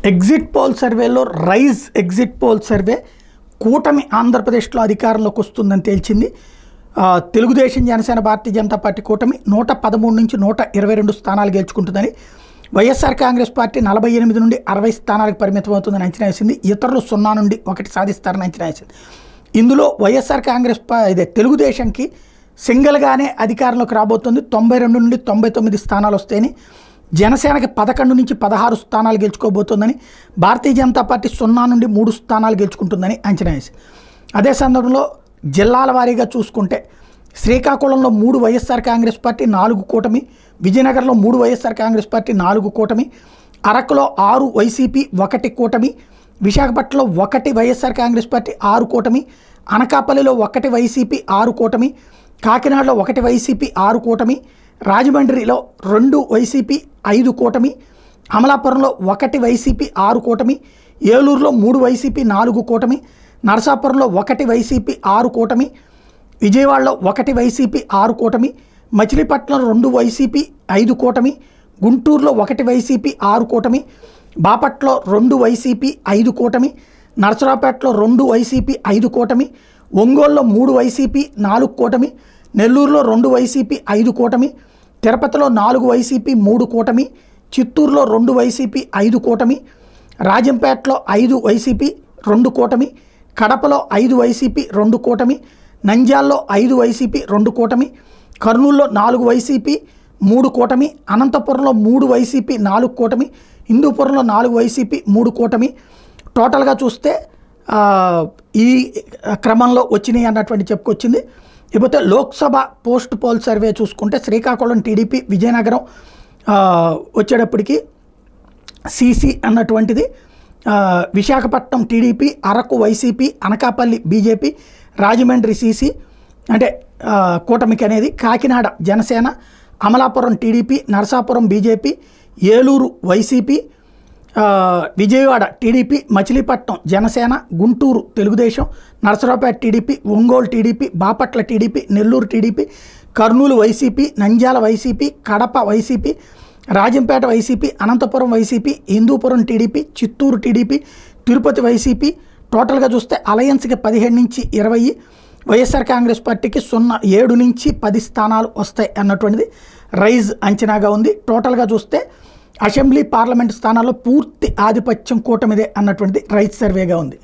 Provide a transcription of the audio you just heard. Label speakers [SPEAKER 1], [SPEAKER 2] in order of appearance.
[SPEAKER 1] Exit poll సర్వేలో rise exit poll survey కూటమి ఆంధ్రప్రదేశ్లో అధికారంలోకి వస్తుందని తేల్చింది. తెలుగుదేశం జనసేన భారతీయ జనతా పార్టీ కూటమి 113 నుంచి 122 స్థానాలు గెలుచుకుంటుందని, వైఎస్ఆర్ కాంగ్రెస్ పార్టీ 48 నుండి 60 స్థానాలకు పరిమితం అవుతుందని అంచనా వేసింది. ఇతరులు 0 నుండి 1 సాధిస్తారని అంచనా వేసింది. ఇందులో వైఎస్ఆర్ కాంగ్రెస్ తెలుగుదేశంకి సింగిల్గానే అధికారంలోకి రాబోతుంది. 92 నుండి 99 స్థానాలు వస్తాయని, జనసేనకి 11 నుంచి 16 స్థానాలు గెలుచుకోబోతోందని, భారతీయ జనతా పార్టీ 0 నుండి 3 స్థానాలు గెలుచుకుంటుందని అంచనా వేసింది. అదే సందర్భంలో జిల్లాల వారీగా చూసుకుంటే శ్రీకాకుళంలో 3 వైఎస్ఆర్ కాంగ్రెస్ పార్టీ 4 కూటమి, విజయనగరంలో 3 వైఎస్ఆర్ కాంగ్రెస్ పార్టీ 4 కూటమి, అరకులో 6 వైసీపీ 1 కూటమి, విశాఖపట్నంలో 1 వైఎస్ఆర్ కాంగ్రెస్ పార్టీ 6 కూటమి, అనకాపల్లిలో 1 వైసీపీ 6 కూటమి, కాకినాడలో 1 వైసీపీ 6 కూటమి, రాజమండ్రిలో 2 వైసీపీ 5 కూటమి, అమలాపురంలో 1 వైసీపీ 6 కూటమి, ఏలూరులో 3 వైసీపీ 4 కూటమి, నరసాపురంలో 1 వైసీపీ 6 కూటమి, విజయవాడలో 1 వైసీపీ 6 కూటమి, మచిలీపట్నంలో 2 వైసీపీ 5 కూటమి, గుంటూరులో 1 వైసీపీ 6 కూటమి, బాపట్లో 2 వైసీపీ 5 కూటమి, నరసరావుపేటలో 2 వైసీపీ 5 కూటమి, ఒంగోలులో 3 వైసీపీ 4 కూటమి, నెల్లూరులో 2 వైసీపీ 5 కూటమి, తిరుపతిలో 4 వైసీపీ 3 కూటమి, చిత్తూరులో 2 వైసీపీ 5 కూటమి, రాజంపేటలో 5 వైసీపీ 2 కూటమి, కడపలో 5 వైసీపీ 2 కూటమి, నంద్యాలలో 5 వైసీపీ 2 కూటమి, కర్నూలులో 4 వైసీపీ 3 కూటమి, అనంతపురంలో 3 వైసీపీ 4 కూటమి, హిందూపురంలో 4 వైసీపీ 3 కూటమి. టోటల్గా చూస్తే ఈ క్రమంలో వచ్చినాయి అన్నటువంటి చెప్పుకొచ్చింది. ఇకపోతే లోక్సభ పోస్ట్ పోల్ సర్వే చూసుకుంటే శ్రీకాకుళం టీడీపీ, విజయనగరం వచ్చేటప్పటికి సిసి అన్నటువంటిది, Visakhapatnam TDP, Araku YCP, Anakapalli BJP, Rajahmundry సిసి అంటే కూటమికి అనేది, Kakinada Janasena, Amalapuram TDP, Narasapuram BJP, Eluru YCP, Vijayawada TDP, Machilipatnam Janasena, Guntur Telugu Desam, Narasaraopet TDP, Ongole TDP, Bapatla TDP, Nellore TDP, Kurnool YCP, Nandyal YCP, Kadapa YCP, Rajampet YCP, Anantapur YCP, Hindupur TDP, Chittoor TDP, Tirupati YCP. టోటల్గా చూస్తే అలయన్స్కి 15 నుంచి 20, వైఎస్ఆర్ కాంగ్రెస్ పార్టీకి 7 నుంచి 10 స్థానాలు వస్తాయి అన్నటువంటిది రైజ్ అంచనాగా ఉంది. టోటల్గా చూస్తే అసెంబ్లీ పార్లమెంట్ స్థానాల్లో పూర్తి ఆధిపత్యం కూటమిదే అన్నటువంటిది రైజ్ సర్వేగా ఉంది.